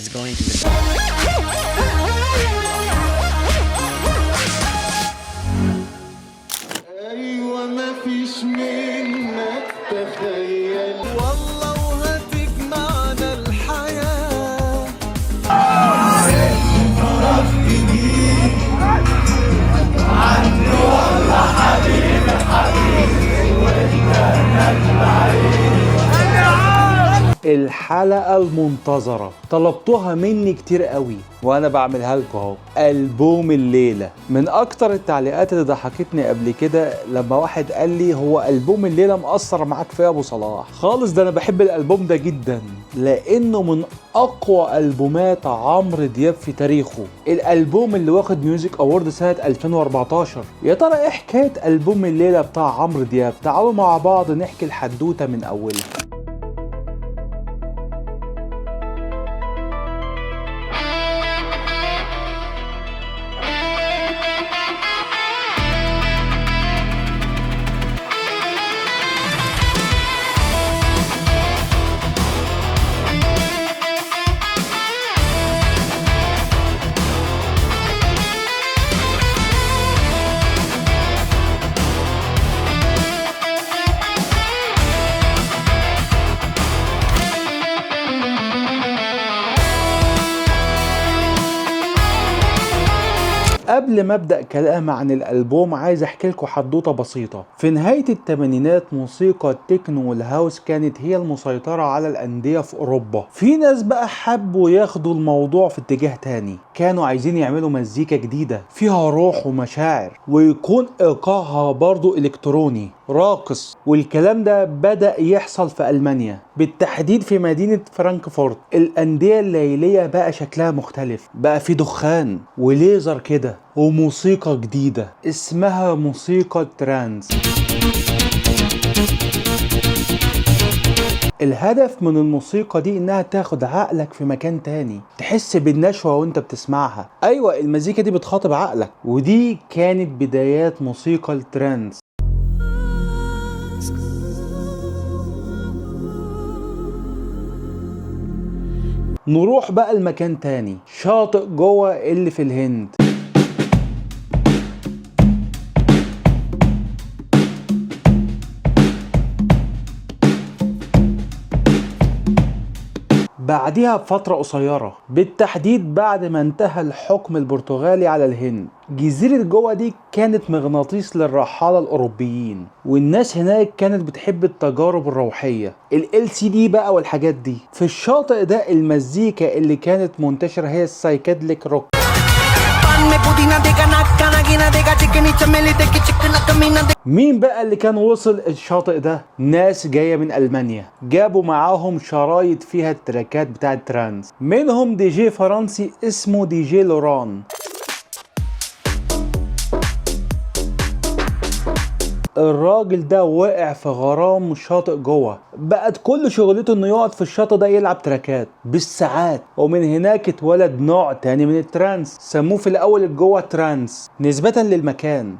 is going to the أيوة ما فيش منك تخيل والله وهتجمعنا الحياة. الحلقة المنتظرة طلبتوها مني كتير قوي وانا بعملها لكم اهو. ألبوم الليلة. من اكتر التعليقات اللي ضحكتني قبل كده لما واحد قال لي هو ألبوم الليلة مأثر معاك في ابو صلاح خالص. ده انا بحب الألبوم ده جدا لانه من اقوى ألبومات عمرو دياب في تاريخه. الألبوم اللي واخد ميوزك اوورد سنة 2014. يا ترى ايه حكاية ألبوم الليلة بتاع عمرو دياب؟ تعالوا مع بعض نحكي الحدوتة من اولها. قبل ما ابدا كلام عن الالبوم عايز احكي لكم حدوته بسيطه. في نهايه الثمانينات موسيقى التكنو والهاوس كانت هي المسيطره على الانديه في اوروبا. في ناس بقى حبوا ياخدوا الموضوع في اتجاه تاني، كانوا عايزين يعملوا مزيكا جديده فيها روح ومشاعر ويكون ايقاعها برضو الكتروني راقص. والكلام ده بدأ يحصل في ألمانيا، بالتحديد في مدينة فرانكفورت. الأندية الليلية بقى شكلها مختلف، بقى في دخان وليزر كده وموسيقى جديدة اسمها موسيقى ترانس. الهدف من الموسيقى دي انها تاخد عقلك في مكان تاني، تحس بالنشوة وانت بتسمعها. ايوه المزيكا دي بتخاطب عقلك، ودي كانت بدايات موسيقى الترانس. نروح بقى لمكان تاني، شاطئ جوه اللي في الهند. بعدها بفترة قصيرة، بالتحديد بعد ما انتهى الحكم البرتغالي على الهند، جزيرة جوه دي كانت مغناطيس للرحالة الأوروبيين، والناس هناك كانت بتحب التجارب الروحية، LCD بقى والحاجات دي. في الشاطئ ده المزيكا اللي كانت منتشرة هي السايكادليك روك. مين بقى اللي كان وصل الشاطئ ده؟ ناس جاية من ألمانيا، جابوا معاهم شرايط فيها التراكات بتاع الترانس، منهم دي جي فرنسي اسمه دي جي لوران. الراجل ده وقع في غرام الشاطئ جوه، بقت كل شغلته انه يقعد في الشاطئ ده يلعب تراكات بالساعات. ومن هناك اتولد نوع تاني من الترانس، سموه في الاول الجوه ترانس نسبة للمكان.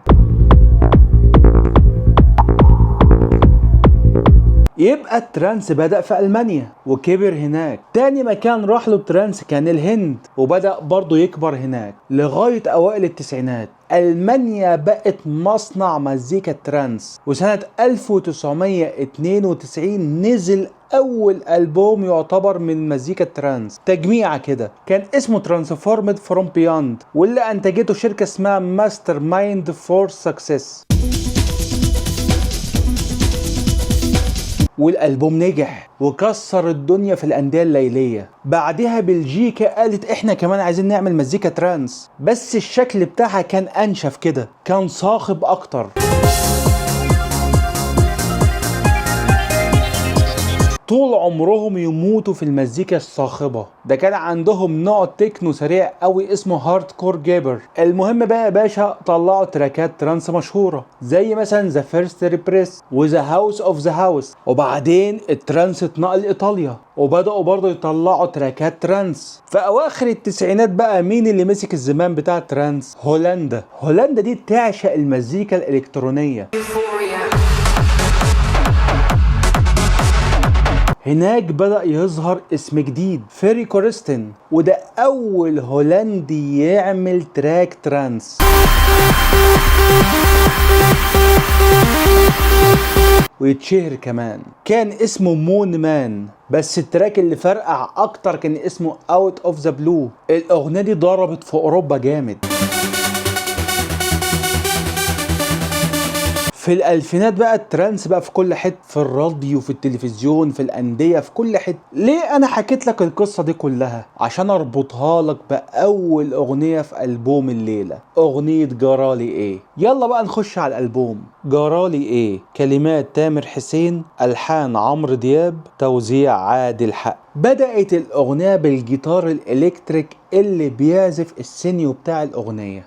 يبقى الترانس بدأ في ألمانيا وكبر هناك. تاني مكان راح له الترانس كان الهند، وبدأ برضه يكبر هناك لغاية أوائل التسعينات. ألمانيا بقت مصنع مزيكا ترانس، وسنة 1992 نزل أول ألبوم يعتبر من مزيكا ترانس، تجميعة كده كان اسمه ترانسفورمد فروم بيوند، واللي أنتجته شركة اسمها ماستر مايند فور سكسس. والألبوم نجح وكسر الدنيا في الأندية الليلية. بعدها بلجيكا قالت احنا كمان عايزين نعمل مزيكا ترانس، بس الشكل بتاعها كان أنشف كده، كان صاخب أكتر. طول عمرهم يموتوا في المزيكا الصاخبة. ده كان عندهم نوع تكنو سريع قوي اسمه هارد كور جيبر. المهم بقى يا باشا طلعوا تراكات ترانس مشهورة زي مثلا ذا فيرست ريبريس وذا هاوس اوف ذا هاوس. وبعدين الترانس اتنقل ايطاليا وبدأوا برضه يطلعوا تراكات ترانس. في اواخر التسعينات بقى مين اللي مسك الزمام بتاع الترانس؟ هولندا. هولندا دي تعشق المزيكا الالكترونية. هناك بدأ يظهر اسم جديد، فيري كورستن، وده أول هولندي يعمل تراك ترانس. ويتشهر كمان. كان اسمه مون مان، بس التراك اللي فرقع أكتر كان اسمه اوت اوف ذا بلو. الأغنية دي ضربت في أوروبا جامد. في الألفينات بقى الترانس بقى في كل حتة، في الراديو، في التلفزيون، في الأندية، في كل حتة. ليه أنا حكيت لك القصة دي كلها؟ عشان أربطها لك بأول أغنية في ألبوم الليلة، أغنية جرالي إيه. يلا بقى نخش على الألبوم. جرالي إيه، كلمات تامر حسين، ألحان عمرو دياب، توزيع عادل حق. بدأت الأغنية بالجيتار الإلكتريك اللي بيعزف السينيو بتاع الأغنية.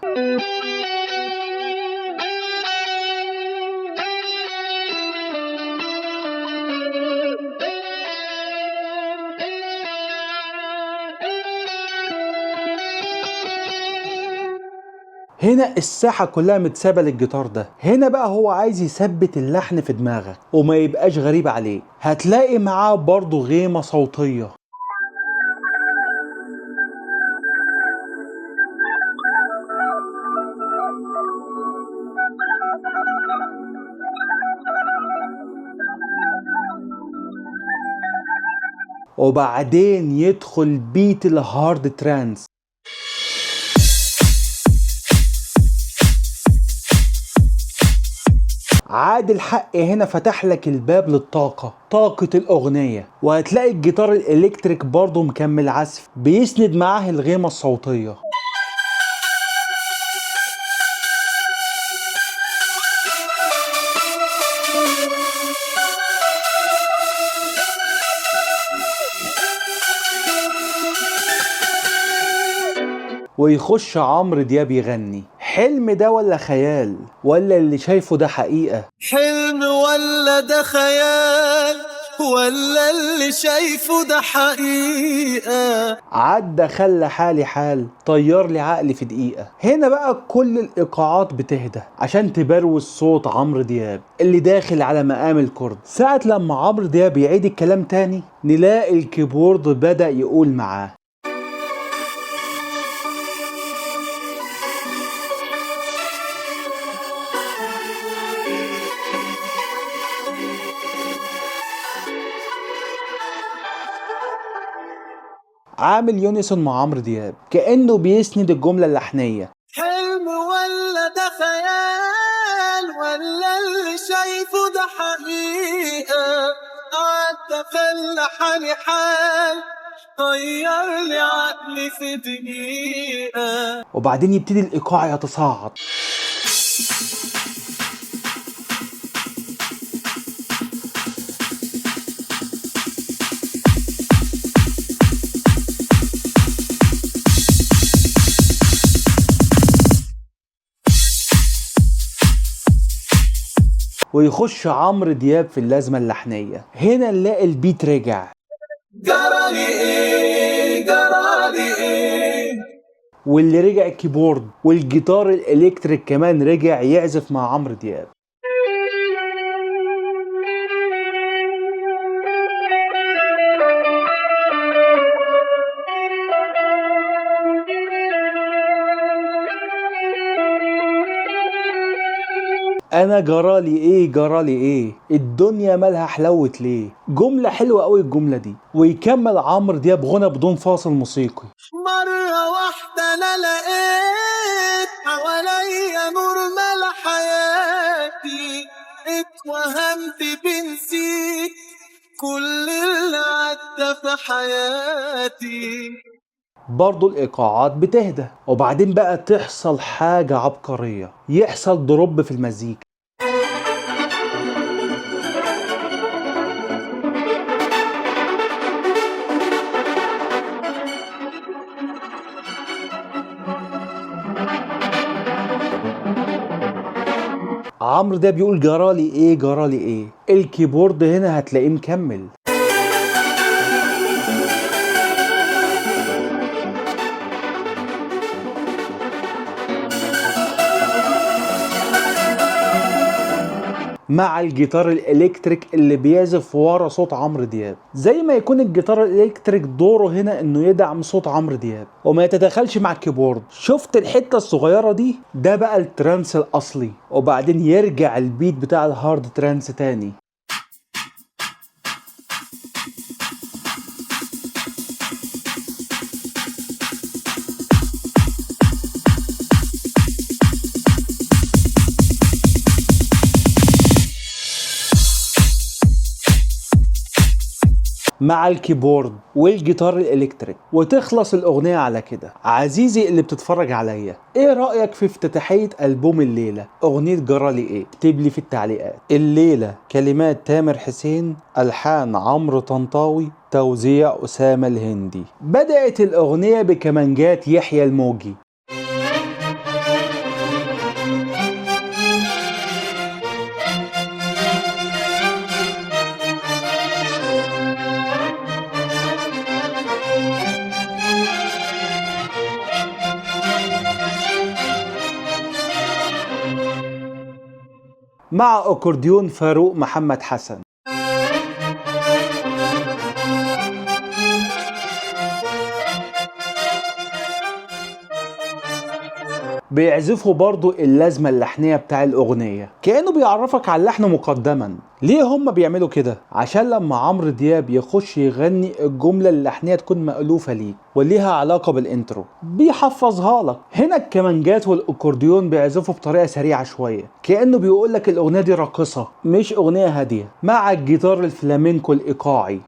هنا الساحة كلها متسابة للجيتار ده. هنا بقى هو عايز يثبت اللحن في دماغك وما يبقاش غريب عليه. هتلاقي معاه برضو غيمة صوتية. وبعدين يدخل بيت الهارد ترانس. عادل حق هنا فتح لك الباب للطاقة، طاقة الأغنية. وهتلاقي الجيتار الإلكتريك برضو مكمل عزف بيسند معاه الغيمة الصوتية. ويخش عمرو دياب يغني. حلم ده ولا خيال، ولا اللي شايفه ده حقيقة؟ حلم ولا ده خيال، ولا اللي شايفه ده حقيقة. عدى خلى حالي حال، طير لي عقلي في دقيقة. هنا بقى كل الإيقاعات بتهدى عشان تبروز صوت عمرو دياب اللي داخل على مقام الكرد. ساعة لما عمرو دياب يعيد الكلام تاني نلاقي الكيبورد بدأ يقول معاه. عامل يونيسون مع عمرو دياب كأنه بيسند الجملة اللحنية. حلم ولا ده خيال، ولا اللي شايفه ده حقيقة. قعدت خلى حالي حال، طير لي عقلي في دقيقة. وبعدين يبتدي الإيقاع يتصاعد. ويخش عمرو دياب في اللازمة اللحنية. هنا نلاقي البيت رجع. جرالي ايه، جرالي ايه. واللي رجع الكيبورد والجيتار الإلكتريك كمان رجع يعزف مع عمرو دياب. انا جرالي ايه، جرالي ايه، الدنيا مالها حلوت ليه. جملة حلوة قوي الجملة دي. ويكمل عمرو دياب غنى بدون فاصل موسيقي. مرة واحدة انا لقيت حواليا نور ملا حياتي، اتوهمت بنسيت كل اللي عدى في حياتي. برضو الإيقاعات بتهدى. وبعدين بقى تحصل حاجة عبقرية، يحصل دروب في المزيكا. عمرو ده بيقول جرالي ايه، جرالي ايه. الكيبورد هنا هتلاقيه مكمل. مع الجيتار الالكتريك اللي بيعزف ورا صوت عمرو دياب، زي ما يكون الجيتار الالكتريك دوره هنا انه يدعم صوت عمرو دياب وما يتدخلش مع الكيبورد. شفت الحته الصغيره دي؟ ده بقى الترانس الاصلي، وبعدين يرجع البيت بتاع الهارد ترانس تاني. مع الكيبورد والجيتار الالكتريك، وتخلص الاغنية على كده. عزيزي اللي بتتفرج عليا، ايه رأيك في افتتاحية ألبوم الليلة؟ اغنية جرالي ايه؟ اكتب لي في التعليقات. الليلة كلمات تامر حسين، الحان عمرو طنطاوي، توزيع أسامة الهندي. بدأت الاغنية بكمانجات يحيى الموجي. مع أكورديون فاروق محمد حسن. بيعزفوا برضو اللازمة اللحنية بتاع الأغنية، كأنه بيعرفك على اللحن مقدما. ليه هم بيعملوا كده؟ عشان لما عمرو دياب يخش يغني الجملة اللحنية تكون مألوفة ليك وليها علاقة بالانترو، بيحفظها لك. هنا الكمانجات والأكورديون بيعزفوا بطريقة سريعة شوية، كأنه بيقول لك الأغنية دي راقصة مش أغنية هادية. مع الجيتار الفلامينكو الإيقاعي.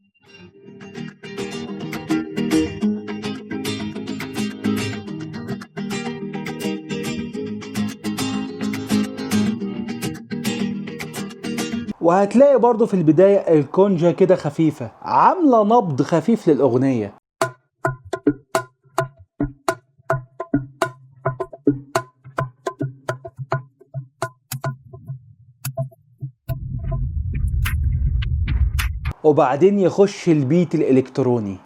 وهتلاقي برضو في البداية الكونجا كده خفيفة، عاملة نبض خفيف للأغنية. وبعدين يخش البيت الإلكتروني.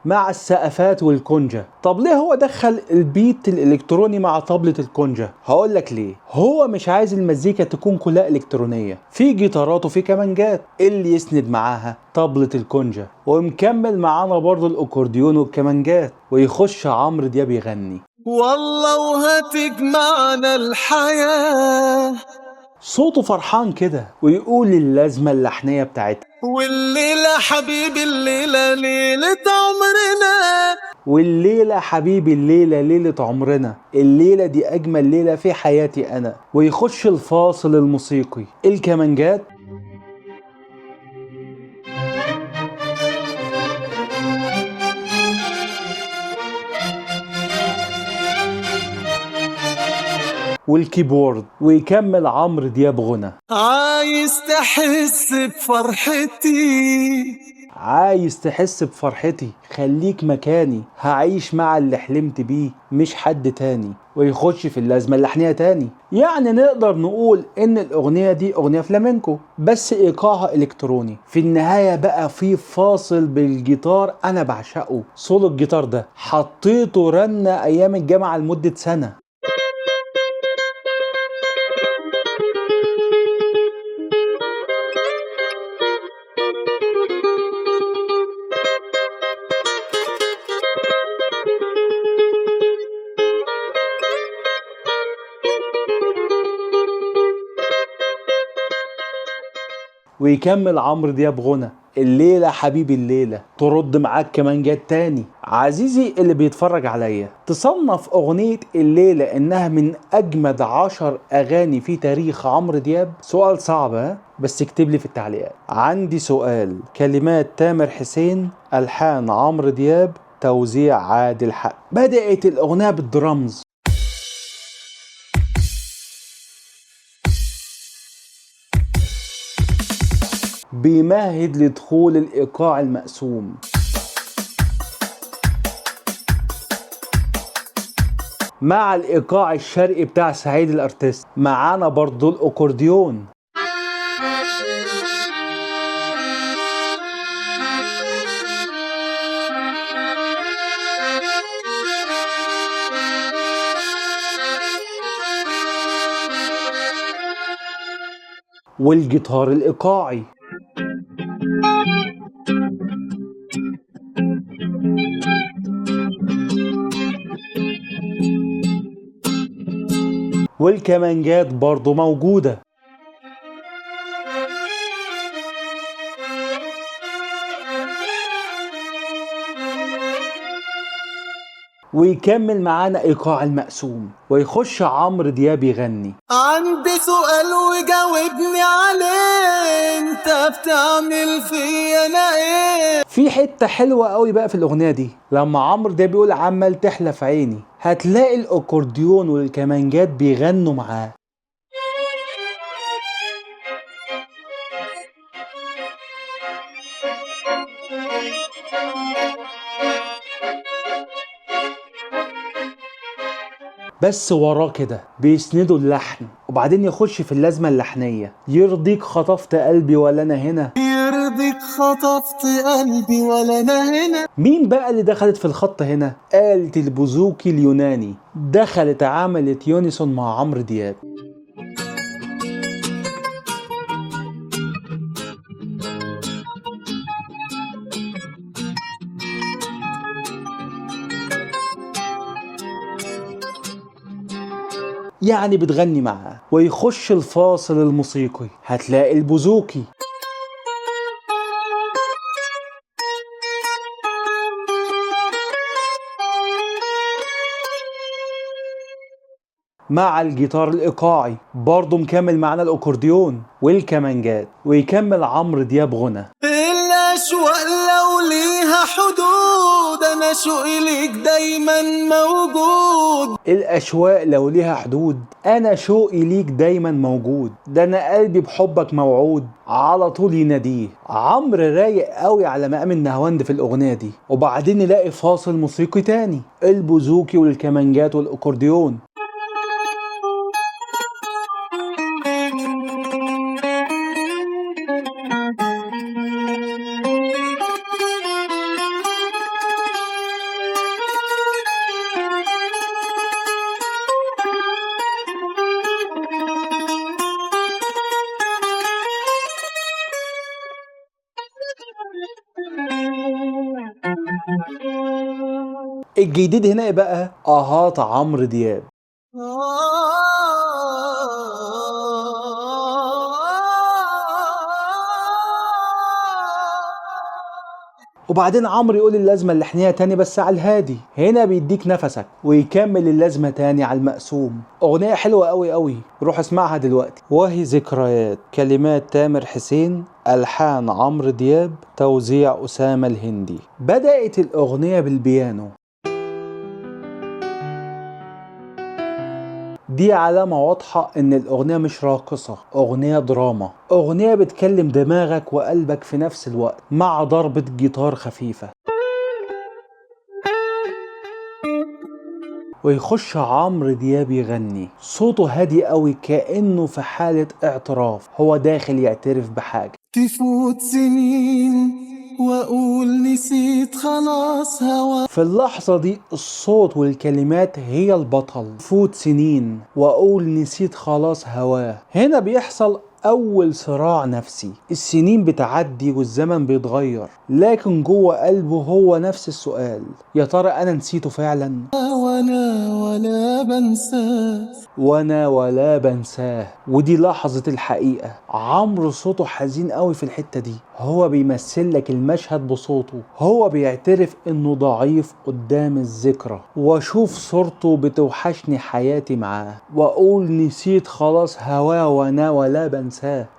مع السقفات والكونجا. طب ليه هو دخل البيت الالكتروني مع طبلة الكونجا؟ هقول لك ليه. هو مش عايز المزيكا تكون كلها الكترونية، في جيتارات وفي كمانجات، اللي يسند معاها طبلة الكونجا، ومكمل معانا برضو الاكورديون والكمانجات، ويخش عمرو دياب يغني. والله وهتجمعنا الحياة. صوته فرحان كده، ويقول اللازمة اللحنية بتاعتها. والليلة حبيبي الليلة ليلة عمرنا. والليلة حبيبي الليلة ليلة عمرنا، الليلة دي أجمل ليلة في حياتي أنا. ويخش الفاصل الموسيقي، الكمانجات والكيبورد، ويكمل عمرو دياب غنى. عايز تحس بفرحتي، عايز تحس بفرحتي، خليك مكاني، هعيش مع اللي حلمت بيه مش حد تاني. ويخش في اللازمة اللحنية تاني. يعني نقدر نقول ان الاغنية دي اغنية فلامينكو بس ايقاعها الكتروني. في النهاية بقى في فاصل بالجيتار انا بعشقه. صولو الجيتار ده حطيته رنة ايام الجامعة لمدة سنة. ويكمل عمرو دياب غنى الليلة حبيبي الليلة، ترد معاك كمان جات تاني. عزيزي اللي بيتفرج عليا، تصنف أغنية الليلة إنها من أجمد 10 أغاني في تاريخ عمرو دياب؟ سؤال صعب ها؟ بس اكتب لي في التعليقات. عندي سؤال. كلمات تامر حسين، ألحان عمرو دياب، توزيع عادل حق. بدأت الأغنية بالدرامز، بيمهد لدخول الإيقاع المقسوم. مع الإيقاع الشرقي بتاع سعيد الأرتيست. معانا برضو الأكورديون. والجيتار الإيقاعي. والكمانجات برضو موجودة. ويكمل معانا إيقاع المقسوم، ويخش عمرو دياب يغني. عندي سؤال وجاوبني عليه، انت بتعمل فيا انا ايه؟ في حتة حلوة قوي بقى في الأغنية دي، لما عمرو دياب بيقول عمال تحلى في عيني، هتلاقي الأكورديون والكمانجات بيغنوا معاه. بس وراه كده بيسندوا اللحن، وبعدين يخش في اللازمة اللحنية. يرضيك خطفت قلبي ولا أنا هنا، يرضيك خطفت قلبي ولا انا هنا. مين بقى اللي دخلت في الخط هنا؟ آلة البوزوكي اليوناني دخلت عملت يونيسون مع عمرو دياب. يعني بتغني معاه. ويخش الفاصل الموسيقي، هتلاقي البوزوكي مع الجيتار الإيقاعي، برضه مكمل معانا الأكورديون والكمانجات. ويكمل عمرو دياب غنى. الأشواق لو ليها حدود، أنا شوقي ليك دايما موجود. الأشواق لو ليها حدود، أنا شوقي ليك دايما موجود. ده أنا قلبي بحبك موعود، على طول يناديه. عمرو رايق قوي على مقام النهاوند في الأغنية دي. وبعدين نلاقي فاصل موسيقي تاني، البوزوكي والكمانجات والأكورديون. الجديد هنا بقى اهات عمرو دياب. وبعدين عمرو يقول اللازمة اللحنية تاني بس على الهادي، هنا بيديك نفسك. ويكمل اللازمة تاني على المقسوم. أغنية حلوة قوي قوي، روح اسمعها دلوقتي. وهي ذكريات، كلمات تامر حسين، ألحان عمرو دياب، توزيع أسامة الهندي. بدأت الأغنية بالبيانو، دي علامة واضحة ان الاغنية مش راقصة، اغنية دراما، اغنية بتكلم دماغك وقلبك في نفس الوقت، مع ضربة جيتار خفيفة. ويخش عمرو دياب يغني، صوته هادي قوي كأنه في حالة اعتراف، هو داخل يعترف بحاجة. تفوت سنين واقول نسيت خلاص هوا. في اللحظة دي الصوت والكلمات هي البطل. فوت سنين واقول نسيت خلاص هواه. هنا بيحصل اول صراع نفسي، السنين بتعدي والزمن بيتغير، لكن جوه قلبه هو نفس السؤال، يا ترى انا نسيته فعلا؟ وانا ولا بنساه، وانا ولا بنساه. ودي لحظة الحقيقة. عمرو صوته حزين قوي في الحتة دي، هو بيمثل لك المشهد بصوته، هو بيعترف انه ضعيف قدام الذكرى. واشوف صورته بتوحشني حياتي معاه، واقول نسيت خلاص هواه وانا ولا بنساه.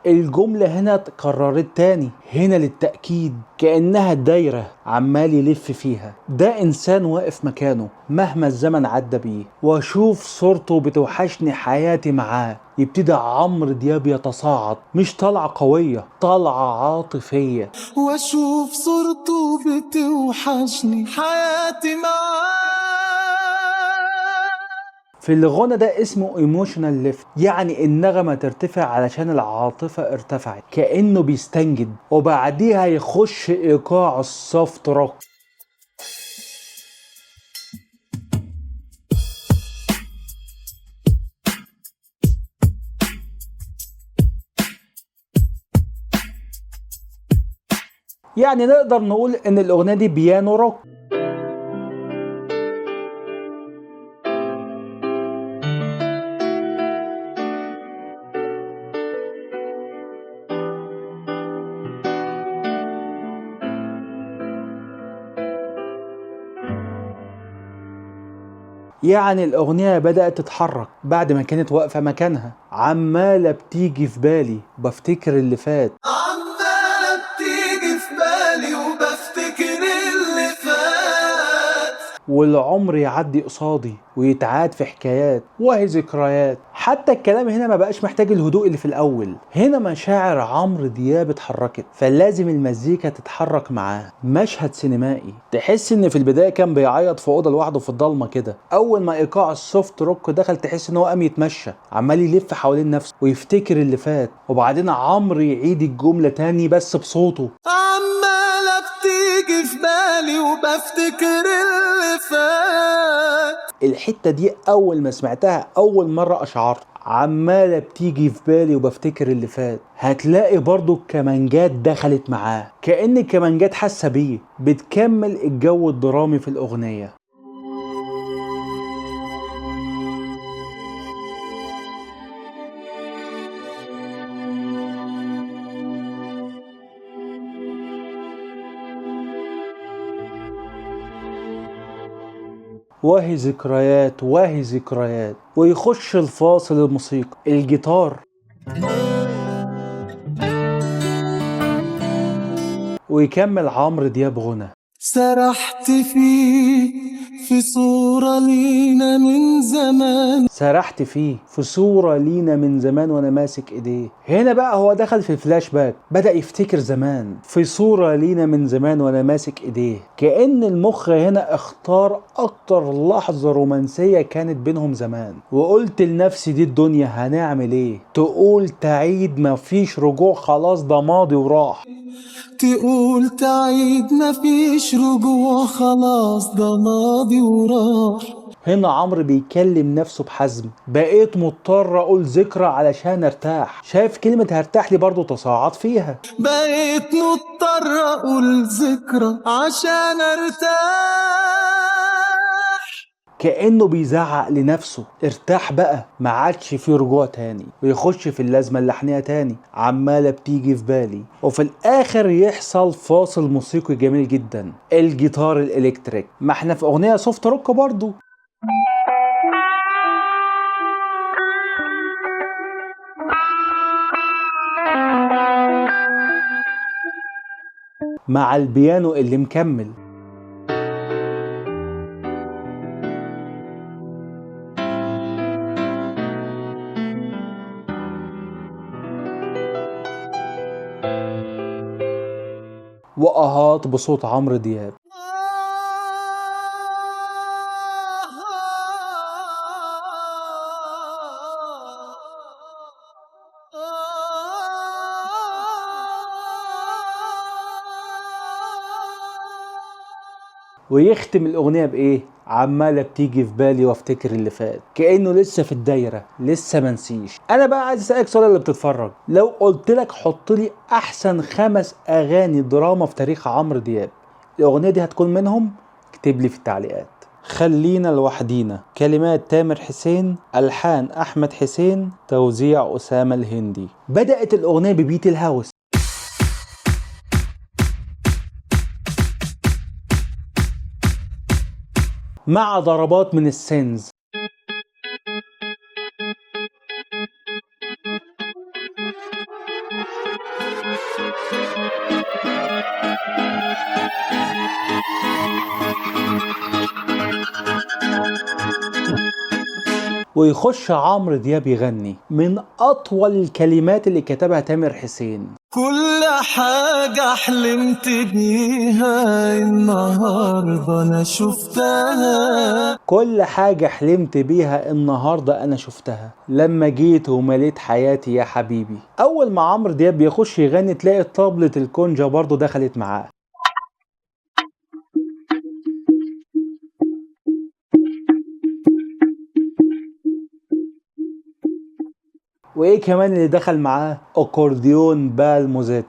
الجملة هنا اتكررت تاني، هنا للتأكيد، كأنها دايرة عمال يلف فيها. ده إنسان واقف مكانه مهما الزمن عدى بيه. واشوف صورته بتوحشني حياتي معاه. يبتدي عمرو دياب يتصاعد، مش طلعة قوية، طلعة عاطفية. واشوف صورته بتوحشني حياتي معاه. في الغنى ده اسمه ايموشنال ليفت، يعني النغمة ترتفع علشان العاطفة ارتفعت، كأنه بيستنجد. وبعديها يخش ايقاع السوفت روك. يعني نقدر نقول ان الاغنية دي بيانو روك. يعني الأغنية بدأت تتحرك بعد ما كانت واقفة مكانها. عمالة بتيجي في بالي بفتكر اللي فات، عمالة بتيجي في بالي وبفتكر اللي فات، والعمر يعدي قصادي ويتعاد في حكايات وهي ذكريات. حتى الكلام هنا ما بقاش محتاج الهدوء اللي في الأول، هنا مشاعر عمرو دياب اتحركت، فلازم المزيكا تتحرك معاه. مشهد سينمائي، تحس ان في البداية كان بيعيط في أوضة لوحده في الضلمة كده. أول ما إيقاع السوفت روك دخل تحس ان هو قام يتمشى عمال يلف حوالين نفسه ويفتكر اللي فات، وبعدين عمرو يعيد الجملة تاني بس بصوته. عمالة بتيجي في بالي وبفتكر اللي فات. الحتة دي أول ما سمعتها أول مرة أشعرت عمالة بتيجي في بالي وبفتكر اللي فات. هتلاقي برضو الكمانجات دخلت معاه، كأن الكمانجات حاسة بيه، بتكمل الجو الدرامي في الأغنية. وهي ذكريات وهي ذكريات، ويخش الفاصل الموسيقى الجيتار، ويكمل عمرو دياب غنى. سرحت في صورة لينا من زمان. سرحت فيه في صورة لينا من زمان وانا ماسك ايديه. هنا بقى هو دخل في الفلاش باك، بدأ يفتكر زمان في صورة لينا من زمان وانا ماسك ايديه. كأن المخ هنا اختار اكتر لحظة رومانسية كانت بينهم زمان، وقلت لنفسي دي الدنيا هنعمل ايه، تقول تعيد مفيش رجوع خلاص ده ماضي وراح. تقول تعيد مفيش رجوع خلاص ده ماضي وراح. هنا عمرو بيكلم نفسه بحزم، بقيت مضطر اقول ذكرى علشان ارتاح. شايف كلمة هرتاح لي برضو تصاعد فيها، بقيت مضطر اقول ذكرى عشان ارتاح. كأنه بيزعق لنفسه ارتاح بقى، ما عادش فيه رجوع تاني، ويخش في اللازمة اللحنية تاني عمالة بتيجي في بالي. وفي الآخر يحصل فاصل موسيقي جميل جدا، الجيتار الإلكتريك. ما احنا في أغنية سوفت روك برضو، مع البيانو اللي مكمل. وأهات بصوت عمرو دياب. ويختم الأغنية بإيه؟ عمالة بتيجي في بالي وافتكر اللي فات. كأنه لسه في الدايرة، لسه منسيش. أنا بقى عايز أسألك سؤال اللي بتتفرج، لو قلت لك حط لي أحسن 5 أغاني دراما في تاريخ عمرو دياب، الأغنية دي هتكون منهم؟ اكتب لي في التعليقات. خلينا لوحدينا، كلمات تامر حسين، ألحان أحمد حسين، توزيع أسامة الهندي. بدأت الأغنية ببيت الهاوس، مع ضربات من السينز، ويخش عمرو دياب يغني من أطول الكلمات اللي كتبها تامر حسين. كل حاجة حلمت بيها النهاردة أنا شفتها. كل حاجة حلمت بيها النهاردة أنا شفتها، لما جيت ومليت حياتي يا حبيبي. أول ما عمرو دياب بيخش يغني تلاقي طبلة الكونجا برضو دخلت معاه. وإيه كمان اللي دخل معاه؟ أكورديون بالموزيت.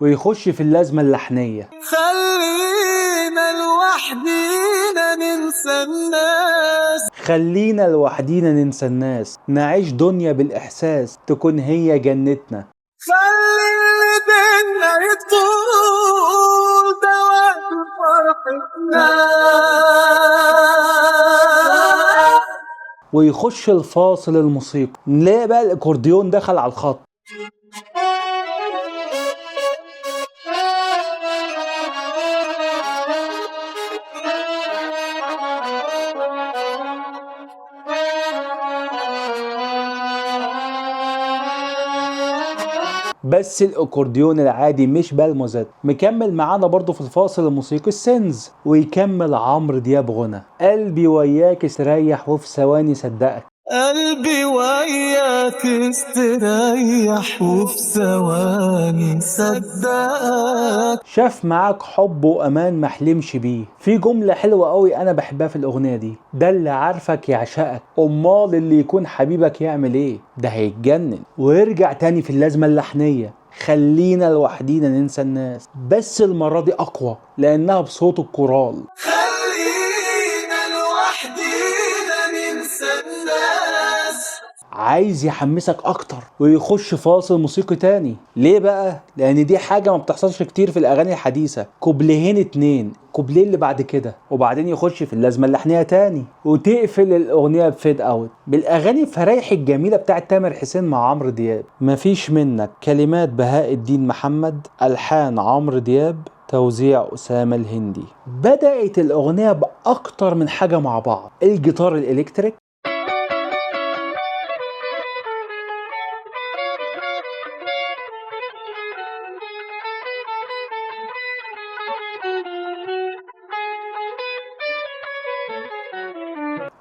ويخش في اللازمة اللحنية. خلينا لوحدينا ننسى الناس، خلينا لوحدينا ننسى الناس، نعيش دنيا بالإحساس تكون هي جنتنا. خلي اللي بينا يطول ده وقت فرحتنا. ويخش الفاصل الموسيقي، نلاقي بقى الأكورديون دخل على الخط. بس الاكورديون العادي مش بالموزات، مكمل معانا برضو في الفاصل الموسيقي السنز. ويكمل عمرو دياب غنى قلبي وياك استريح وفي ثواني صدقك. قلبي وياك استريح وفي ثواني صدقك. شاف معاك حب وامان محلمش بيه. في جملة حلوة قوي انا بحبها في الاغنية دي، ده اللي عارفك يعشقك، امال اللي يكون حبيبك يعمل ايه، ده هيتجنن. ويرجع تاني في اللازمة اللحنية، خلينا لوحدينا ننسى الناس، بس المرة دي اقوى لانها بصوت الكورال. خلينا لوحدينا ننسى الناس. عايز يحمسك اكتر ويخش فاصل موسيقي تاني. ليه بقى؟ لان دي حاجة ما بتحصلش كتير في الاغاني الحديثة. كوبليهين اتنين، كوبليه اللي بعد كده، وبعدين يخش في اللازمة اللحنية تاني، وتقفل الاغنية بفيد اوت بالاغاني الفرايح الجميلة بتاعت تامر حسين مع عمرو دياب. مفيش منك، كلمات بهاء الدين محمد، الحان عمرو دياب، توزيع أسامة الهندي. بدأت الأغنية بأكتر من حاجة مع بعض، الجيتار الإلكتريك،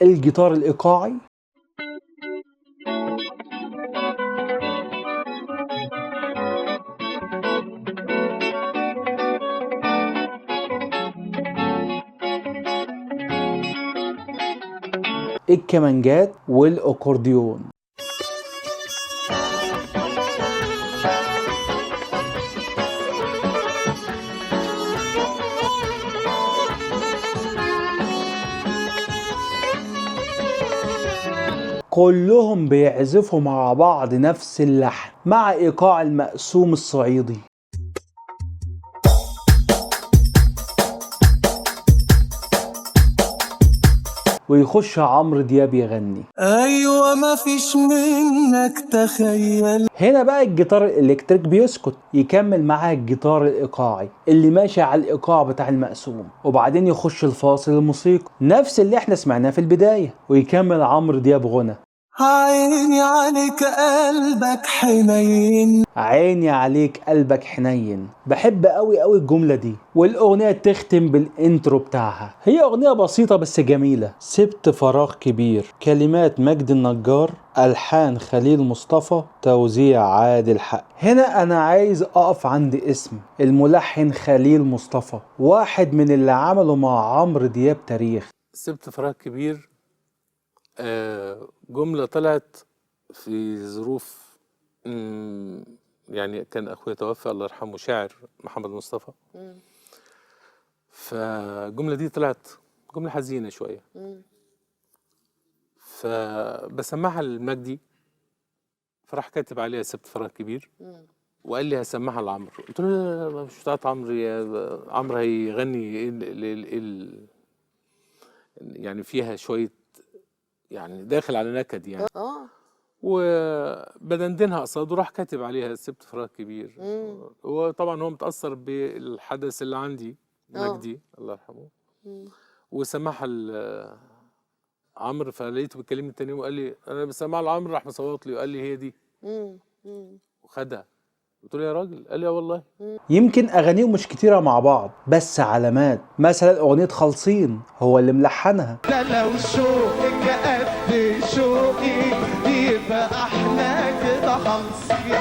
الجيتار الإيقاعي، الكمانجات والأكورديون. كلهم بيعزفوا مع بعض نفس اللحن مع إيقاع المقسوم الصعيدي. ويخش عمرو دياب يغني ايوه مفيش منك تخيل. هنا بقى الجيتار الالكتريك بيسكت، يكمل معاه الجيتار الايقاعي اللي ماشي على الايقاع بتاع المقسوم، وبعدين يخش الفاصل الموسيقي نفس اللي احنا سمعناه في البداية، ويكمل عمرو دياب غنى عيني عليك قلبك حنين. عيني عليك قلبك حنين. بحب قوي قوي الجملة دي. والاغنية تختم بالانترو بتاعها، هي اغنية بسيطة بس جميلة. سبت فراغ كبير، كلمات مجدي النجار، الحان خليل مصطفى، توزيع عادل حق. هنا انا عايز اقف عند اسم الملحن خليل مصطفى، واحد من اللي عملوا مع عمرو دياب تاريخ. سبت فراغ كبير، جملة طلعت في ظروف، يعني كان أخويا توفى الله يرحمه، شاعر محمد مصطفى. فالجملة دي طلعت جملة حزينة شوية، فبسمعها لمجدي، فراح كاتب عليها سبت فراغ كبير، وقال لي هسمعها لعمرو. قلت له لا مش بتاعت عمرو، يا عمرو هيغني يعني فيها شوية، يعني داخل على نكد يعني. وبدندنها قصاد وراح كاتب عليها سبت فراغ كبير. وطبعا هو متأثر بالحدث اللي عندي مجدي الله يرحمه، وسمعها عمرو. فلقيته بيكلمني تاني يوم وقال لي انا بسمعها لعمرو، راح مصوت لي وقال لي هي دي، وخدها. قلت له يا راجل، قال لي والله. يمكن اغانيهم مش كتيره مع بعض بس علامات. مثلا اغنيه خالصين هو اللي ملحنها. ده لو شوقك قد شوقي يبقى احنا كده خالصين،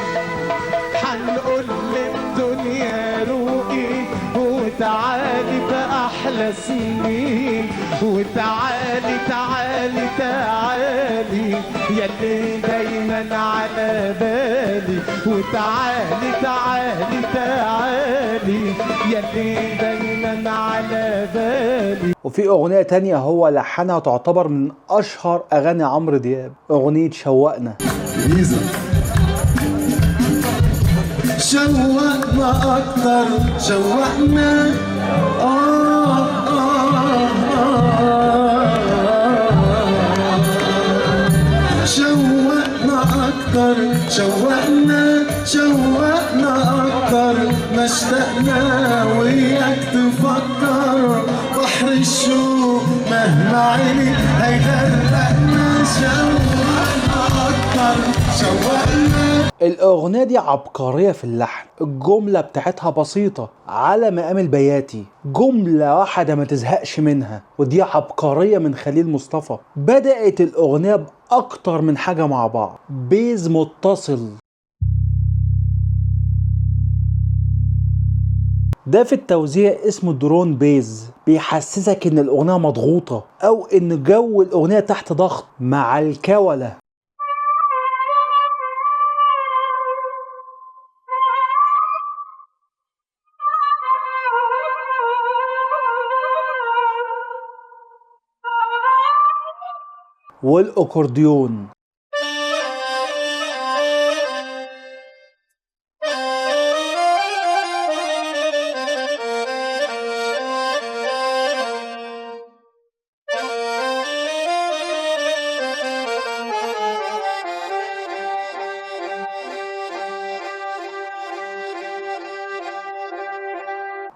هنقول للدنيا روقي وتعالي بأحلى على سنين. وتعالي تعالي تعالي ياللي دايما على بالي. وتعالي تعالي تعالي ياللي دايما على بالي. وفي اغنية تانية هو لحنها تعتبر من اشهر اغاني عمرو دياب، اغنية شوقنا. شوقنا أكتر شوقنا شوقنا أكتر شوقنا شوقنا أكتر ما اشتقنا وياك تفكر. بحر الشوق مهما عيني هيغرقنا. شوقنا أكتر شوقنا. الأغنية دي عبقرية في اللحن، الجملة بتاعتها بسيطة على مقام البياتي، جملة واحدة ما تزهقش منها، ودي عبقرية من خليل مصطفى. بدأت الأغنية بأكتر من حاجة مع بعض، بيز متصل، ده في التوزيع اسمه درون بيز، بيحسسك ان الأغنية مضغوطة أو ان جو الأغنية تحت ضغط مع الكولة. والأكورديون.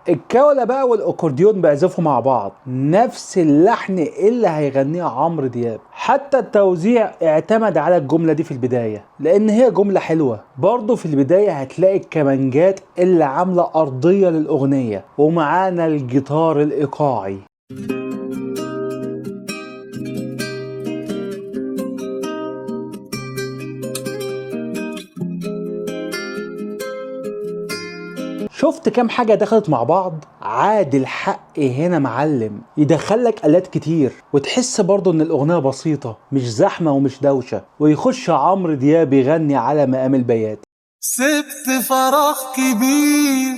الكولة بقى والأكورديون بيعزفوا مع بعض نفس اللحن اللي هيغنيه عمرو دياب. حتى التوزيع اعتمد على الجملة دي في البداية لأن هي جملة حلوة. برضو في البداية هتلاقي الكمانجات اللي عاملة أرضية للأغنية، ومعانا الجيتار الإيقاعي. شفت كام حاجة دخلت مع بعض؟ عادل حق هنا معلم، يدخلك آلات كتير وتحس برضو ان الأغنية بسيطة مش زحمة ومش دوشة، ويخش عمرو دياب يغني على مقام البيات. سبت فراغ كبير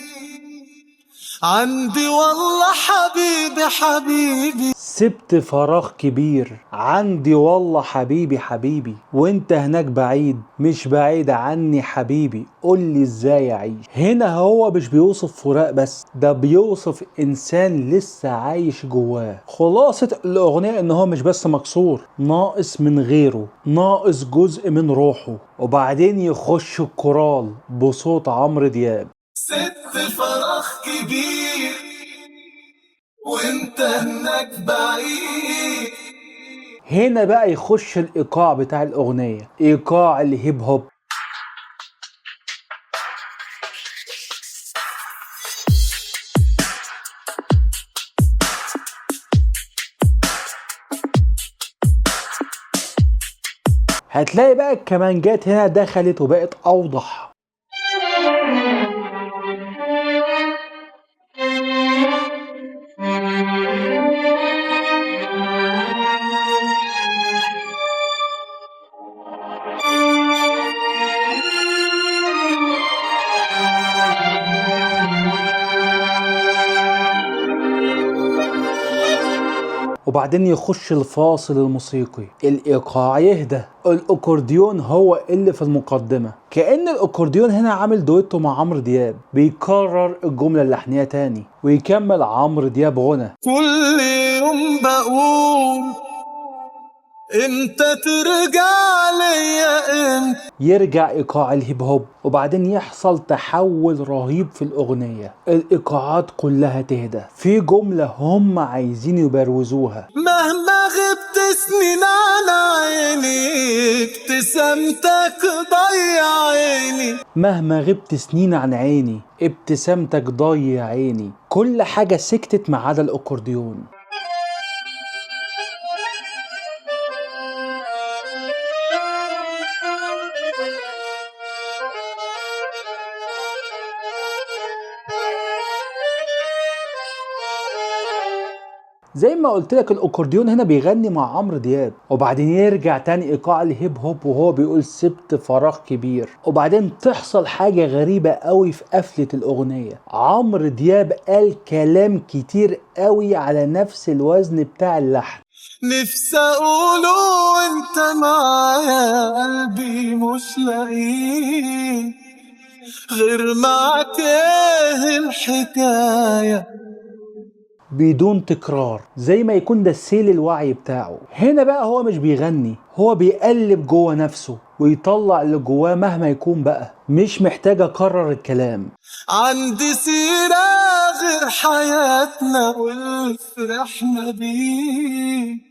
عندي والله حبيبي حبيبي. سبت فراغ كبير عندي والله حبيبي حبيبي، وانت هناك بعيد مش بعيد عني حبيبي، قولي ازاي اعيش. هنا هو مش بيوصف فراق بس، ده بيوصف انسان لسه عايش جواه. خلاصة الاغنية ان هو مش بس مكسور، ناقص من غيره، ناقص جزء من روحه. وبعدين يخش الكورال بصوت عمرو دياب. سبت فراغ كبير وانت هناك بعيد. هنا بقى يخش الايقاع بتاع الاغنية، ايقاع الهيب هوب. هتلاقي بقى الكمانجات هنا دخلت وبقت اوضح. وبعدين يخش الفاصل الموسيقي، الايقاع يهدى، الاكورديون هو اللي في المقدمة، كأن الاكورديون هنا عامل دويتو مع عمرو دياب، بيكرر الجملة اللحنية تاني ويكمل عمرو دياب غنى. كل يوم بقول امتى ترجع ليا امتى. يرجع ايقاع الهيب هوب، وبعدين يحصل تحول رهيب في الاغنية، الايقاعات كلها تهدى في جملة هم عايزين يبروزوها. مهما غبت سنين على عيني ابتسامتك ضيع عيني. مهما غبت سنين عن عيني ابتسامتك ضيع عيني. كل حاجة سكتت ما عدا الاكورديون. زي ما قلت لك الاكورديون هنا بيغني مع عمرو دياب، وبعدين يرجع تاني ايقاع الهيب هوب وهو بيقول سبت فراغ كبير، وبعدين تحصل حاجة غريبة قوي في قفلة الاغنية. عمرو دياب قال كلام كتير قوي على نفس الوزن بتاع اللحن. نفسي اقوله وانت معايا قلبي مش لاقيه غير معاك ايه الحكاية، بدون تكرار، زي ما يكون ده السيل الوعي بتاعه. هنا بقى هو مش بيغني، هو بيقلب جوه نفسه ويطلع اللي جواه مهما يكون بقى، مش محتاج اكرر الكلام. عندي سيرة غير حياتنا واللي فرحنا بيه،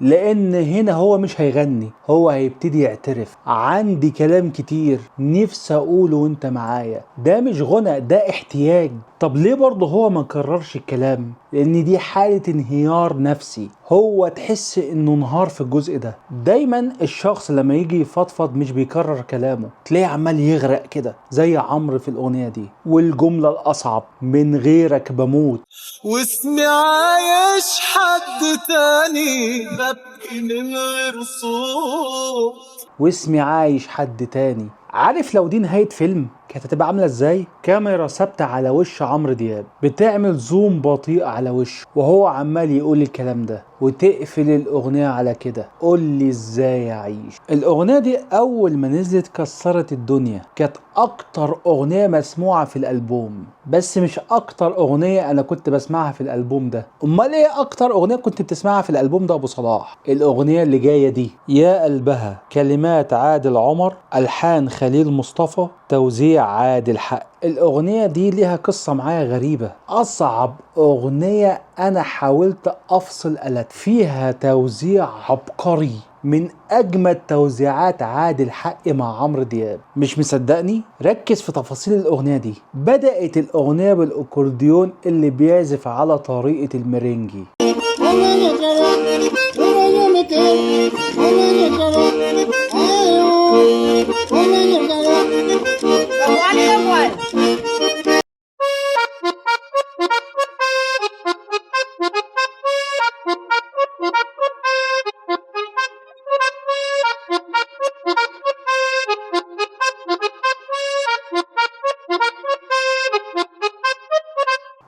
لان هنا هو مش هيغني، هو هيبتدي يعترف. عندي كلام كتير نفسي اقوله وانت معايا. ده مش غنى، ده احتياج. طب ليه برضه هو ما كررش الكلام؟ لان دي حالة انهيار نفسي، هو تحس انه انهار في الجزء ده. دايما الشخص لما يجي يفضفض مش بيكرر كلامه، تلاقيه عمال يغرق كده زي عمرو في الاغنية دي. والجملة الاصعب، من غيرك بموت، واسمي عايش حد تاني ببكي من غير صوت، واسمي عايش حد تاني. عارف لو دي نهاية فيلم كانت هتبقى عاملة ازاي؟ كاميرا ثابتة على وش عمرو دياب بتعمل زوم بطيء على وشه وهو عمال يقول الكلام ده، وتقفل الأغنية على كده. قول لي ازاي اعيش. الأغنية دي أول ما نزلت كسرت الدنيا، كانت أكتر أغنية مسموعة في الألبوم. بس مش أكتر أغنية أنا كنت بسمعها في الألبوم ده. أمال إيه أكتر أغنية كنت بتسمعها في الألبوم ده أبو صلاح؟ الأغنية اللي جاية دي، يا قلبها، كلمات عادل عمر، ألحان خليل مصطفى، توزيع عادل حق. الأغنية دي ليها قصة معايا غريبة. أصعب أغنية أنا حاولت أفصل آلات فيها، توزيع عبقري من أجمد توزيعات عادل حق مع عمرو دياب. مش مصدقني؟ ركز في تفاصيل الأغنية دي. بدأت الأغنية بالأكورديون اللي بيعزف على طريقة الميرينجي،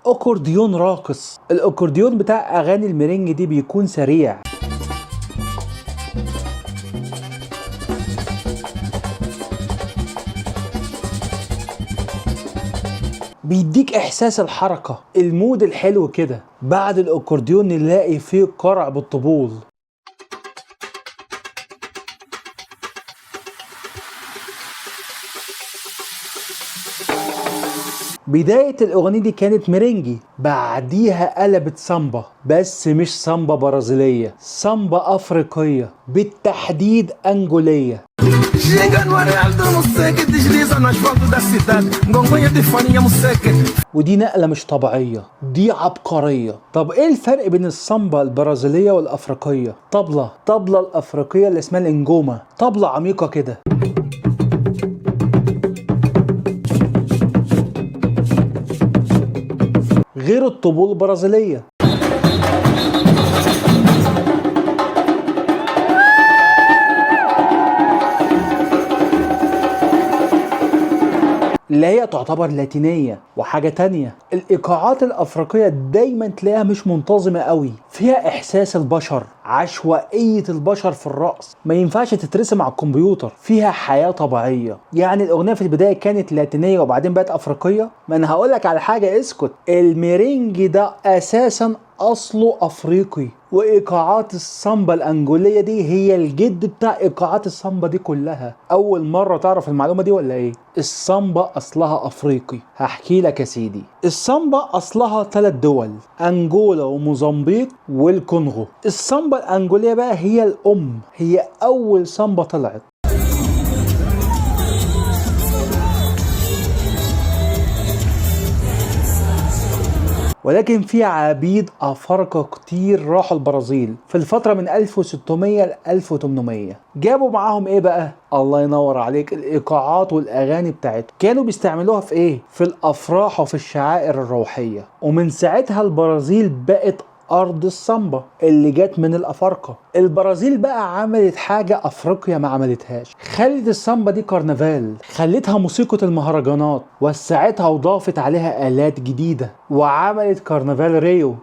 أكورديون راقص. الأكورديون بتاع أغاني الميرينج دي بيكون سريع، بيديك إحساس الحركة، المود الحلو كده. بعد الأكورديون نلاقي فيه قرع بالطبول. بداية الأغنية دي كانت ميرينجي، بعديها قلبت سامبا، بس مش سامبا برازيلية، سامبا أفريقية، بالتحديد أنجولية. ودي نقلة مش طبيعية، دي عبقرية. طب ايه الفرق بين السامبا البرازيلية والأفريقية؟ طبلة الأفريقية اللي اسمها الانجوما، طبلة عميقة كده. غير الطبول البرازيلية. اللي هي تعتبر لاتينية. وحاجة تانية، الإيقاعات الأفريقية دايما تلاقيها مش منتظمة قوي، فيها إحساس البشر، عشوائية البشر في الرقص، ما ينفعش تترسم على الكمبيوتر، فيها حياة طبيعية. يعني الأغنية في البداية كانت لاتينية وبعدين بقت أفريقية. ما أنا هقولك على حاجة، اسكت. الميرينج ده أساسا أصله أفريقي، وإيقاعات السامبا الأنجولية دي هي الجد بتاع إيقاعات السامبا دي كلها. أول مرة تعرف المعلومة دي ولا إيه؟ السامبا أصلها أفريقي. هحكي لك يا سيدي. السامبا أصلها 3 دول، أنجولا وموزمبيق والكونغو. السامبا الأنجولية بقى هي الأم، هي أول سامبا طلعت. ولكن في عبيد أفارقة كتير راحوا البرازيل في الفترة من 1600 ل 1800. جابوا معاهم ايه بقى؟ الله ينور عليك، الإيقاعات والأغاني بتاعتهم. كانوا بيستعملوها في ايه؟ في الأفراح وفي الشعائر الروحية. ومن ساعتها البرازيل بقت أرض السامبا اللي جت من الأفارقة. البرازيل بقى عملت حاجة أفريقيا ما عملتهاش، خلت السامبا دي كرنفال، خلتها موسيقى المهرجانات، وسعتها وضافت عليها آلات جديدة وعملت كرنفال ريو.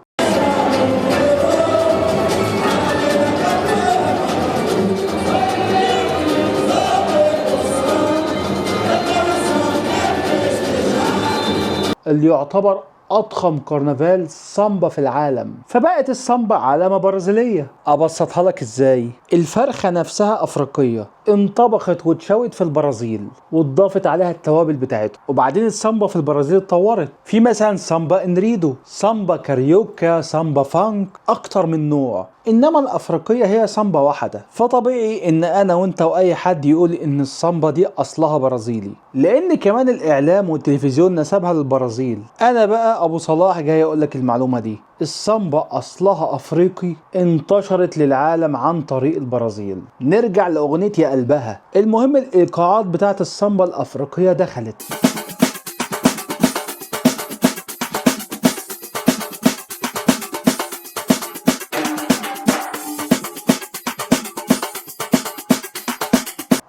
اللي يعتبر أضخم كرنفال سامبا في العالم. فبقت السامبا علامة برازيلية. أبسطها لك إزاي؟ الفرخة نفسها أفريقية، انطبخت واتشوت في البرازيل واتضافت عليها التوابل بتاعته، وبعدين السامبا في البرازيل اتطورت. في مثلا سامبا انريدو، سامبا كاريوكا، سامبا فانك، أكتر من نوع. إنما الأفريقية هي سامبا واحدة، فطبيعي إن أنا وإنت وأي حد يقول إن السامبا دي أصلها برازيلي، لأن كمان الإعلام والتلفزيون نسبها للبرازيل. أنا بقى أبو صلاح جاي أقولك المعلومة دي. السامبا أصلها أفريقي، انتشرت للعالم عن طريق البرازيل. نرجع لأغنية يا قلبها. المهم الإيقاعات بتاعت السامبا الأفريقية دخلت.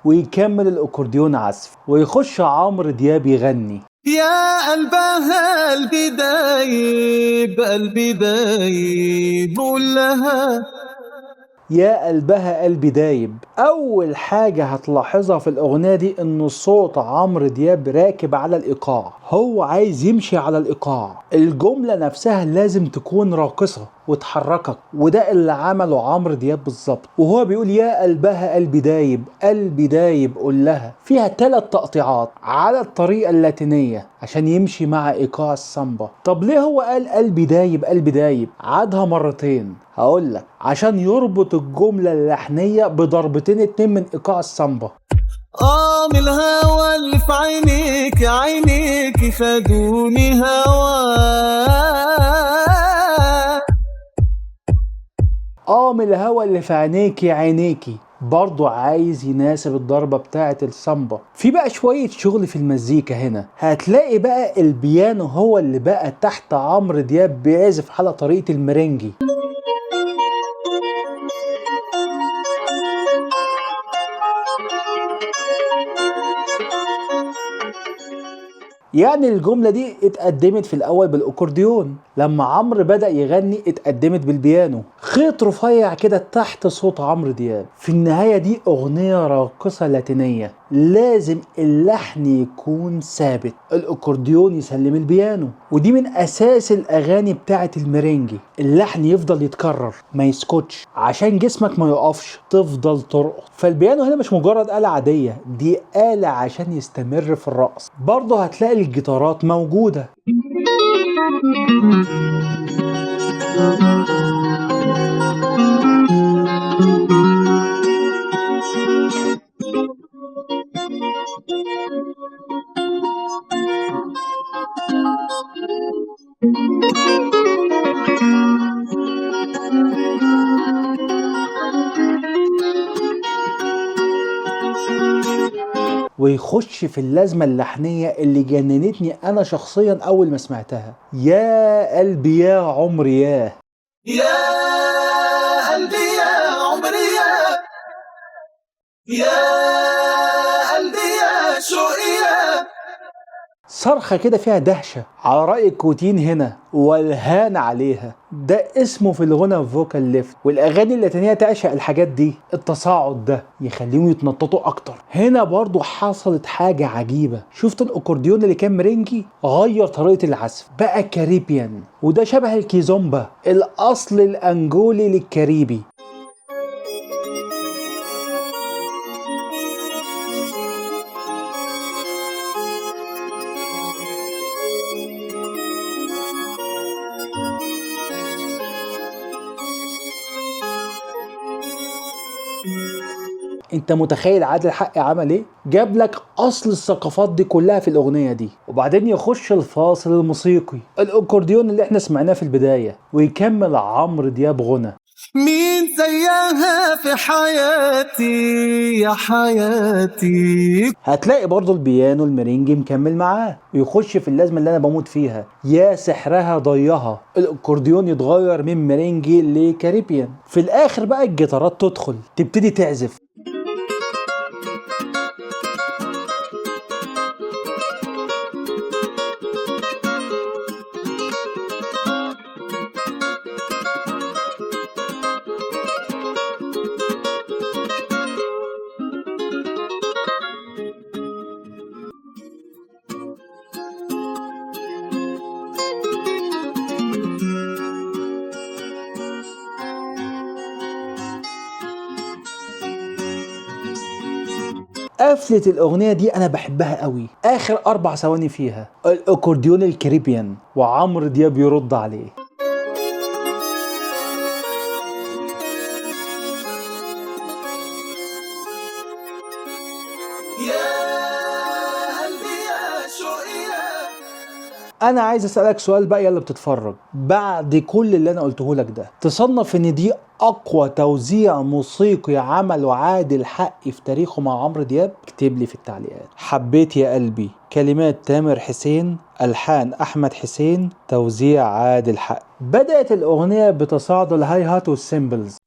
ويكمل الأكورديون عزف، ويخش عمرو دياب يغني. يا قلبها قلبي دايب قلبي دايب قول لها. يا قلبها قلبي دايب. اول حاجة هتلاحظها في الاغنية دي ان صوت عمرو دياب راكب على الايقاع، هو عايز يمشي على الايقاع. الجملة نفسها لازم تكون راقصة وتحركك، وده اللي عمله عمرو دياب بالظبط. وهو بيقول يا قلبها قلبي دايب قلبي دايب قول لها، فيها 3 تقطيعات على الطريقة اللاتينية عشان يمشي مع ايقاع السامبا. طب ليه هو قال قلبي دايب قلبي دايب؟ عادها مرتين. هقول لك، عشان يربط الجملة اللحنية بضربتين 2 من ايقاع السامبا. من الهوى اللي في عينيك عينيك خدوني هوا. من الهوى اللي في عينيكي عينيكي برضو عايز يناسب الضربة بتاعة السامبا. في بقى شوية شغل في المزيكا هنا. هتلاقي بقى البيانو هو اللي بقى تحت عمرو دياب بيعزف على طريقة المرنجي. يعني الجملة دي اتقدمت في الأول بالأكورديون، لما عمرو بدأ يغني اتقدمت بالبيانو، خيط رفيع كده تحت صوت عمرو دياب. في النهاية دي أغنية راقصة لاتينية، لازم اللحن يكون ثابت، الأكورديون يسلم البيانو. ودي من أساس الأغاني بتاعة الميرينجي، اللحن يفضل يتكرر ما يسكتش عشان جسمك ما يقفش، تفضل ترقص. فالبيانو هنا مش مجرد آلة عادية، دي آلة عشان يستمر في الرقص. برضه هتلاقي الجيتارات موجودة. ويخش في اللازمة اللحنية اللي جننتني أنا شخصيا أول ما سمعتها. يا قلبي يا عمري يا قلبي يا عمري يا قلبي يا شوقي يا. صرخة كده فيها دهشة، على رأي كوتين هنا والهان عليها. ده اسمه في الغنى فوكال ليفت. والأغاني اللاتينية تعشق الحاجات دي، التصاعد ده يخليهم يتنططوا أكتر. هنا برضو حصلت حاجة عجيبة، شفت الأكورديون اللي كان مرنجي غير طريقة العزف بقى كاريبيان، وده شبه الكيزومبا الأصل الأنجولي للكاريبي. انت متخيل عادل حقي عمل ايه؟ جاب لك اصل الثقافات دي كلها في الاغنيه دي، وبعدين يخش الفاصل الموسيقي، الاكورديون اللي احنا سمعناه في البدايه، ويكمل عمرو دياب غنى. مين زيها في حياتي يا حياتي. هتلاقي برضو البيانو المرينجي مكمل معاه ويخش في اللازمة اللي انا بموت فيها، يا سحرها ضيها. الاكورديون يتغير من مرينجي لكاريبيان. في الاخر بقى الجيتارات تدخل تبتدي تعزف. قفلة الأغنية دي أنا بحبها قوي، آخر 4 ثواني فيها الأكورديون الكاريبيان وعمرو دياب يرد عليه. انا عايز اسالك سؤال بقى يا اللي بتتفرج، بعد كل اللي انا قلته لك ده تصنف ان دي اقوى توزيع موسيقي عمله عادل حقي في تاريخه مع عمرو دياب؟ اكتب لي في التعليقات. حبيت يا قلبي، كلمات تامر حسين، الحان احمد حسين، توزيع عادل حقي. بدات الاغنيه بتصاعد الهاي هات والسيمبلز،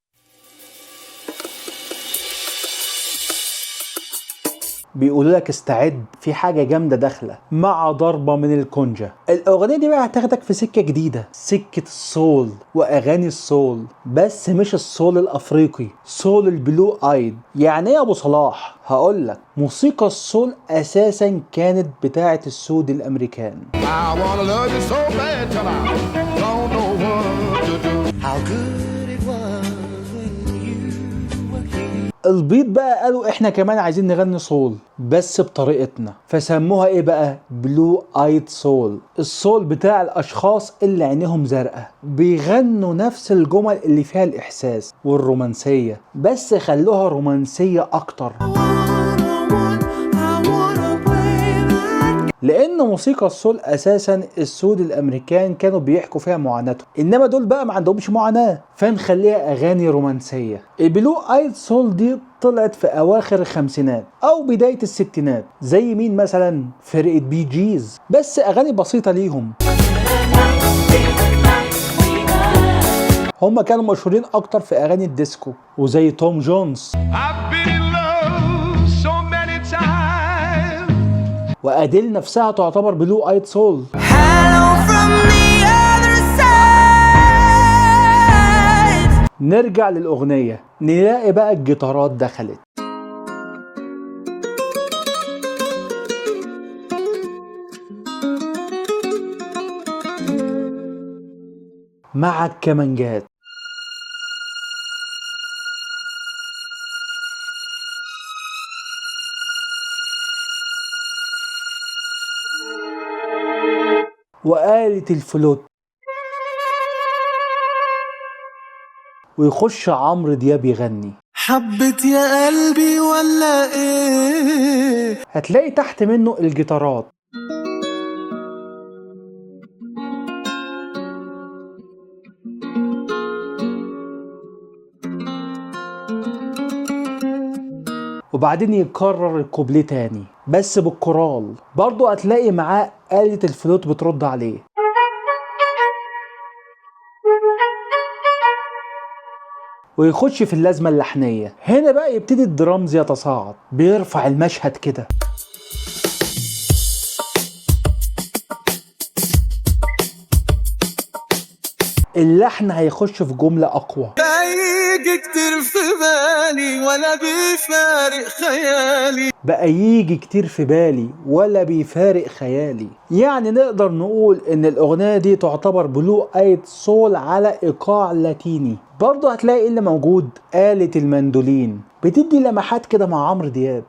بيقولوا لك استعد في حاجه جامده داخله مع ضربه من الكونجا. الاغنيه دي بقى هتاخدك في سكه جديده، سكه السول واغاني السول، بس مش السول الافريقي، سول البلو ايد. يعني ايه يا ابو صلاح؟ هقول لك، موسيقى السول اساسا كانت بتاعه السود الامريكان. البيض بقى قالوا احنا كمان عايزين نغني سول بس بطريقتنا، فسموها ايه بقى؟ بلو ايد سول. السول بتاع الاشخاص اللي عينيهم زرقاء، بيغنوا نفس الجمل اللي فيها الاحساس والرومانسية، بس خلوها رومانسية اكتر، لان موسيقى السول اساسا السود الامريكان كانوا بيحكوا فيها معاناتهم، انما دول بقى ما عندهمش معاناه، فنخليها اغاني رومانسيه. البلو ايد سول دي طلعت في اواخر الخمسينات او بدايه الستينات، زي مين مثلا؟ فرقه بي جيز، بس اغاني بسيطه ليهم. هم كانوا مشهورين اكتر في اغاني الديسكو، وزي توم جونز، وأديل نفسها تعتبر بلو ايد سول. نرجع للأغنية نلاقي بقى الجيتارات دخلت، مع الكمانجات. وآلة الفلوت، ويخش عمرو دياب يغني. حبت يا قلبي ولا ايه؟ هتلاقي تحت منه الجيتارات، وبعدين يكرر الكوبليه تاني بس بالكورال، برضو هتلاقي معاه آلة الفلوت بترد عليه. ويخش في اللازمة اللحنية. هنا بقى يبتدي الدرامز يتصاعد، بيرفع المشهد كده، اللحن هيخش في جملة أقوى. يجي كتير في بالي ولا بيفارق خيالي، بقى يجي كتير في بالي ولا بيفارق خيالي. يعني نقدر نقول ان الاغنية دي تعتبر بلو ايد سول على ايقاع لاتيني. برضه هتلاقي اللي موجود آلة المندولين بتدي لمحات كده مع عمرو دياب.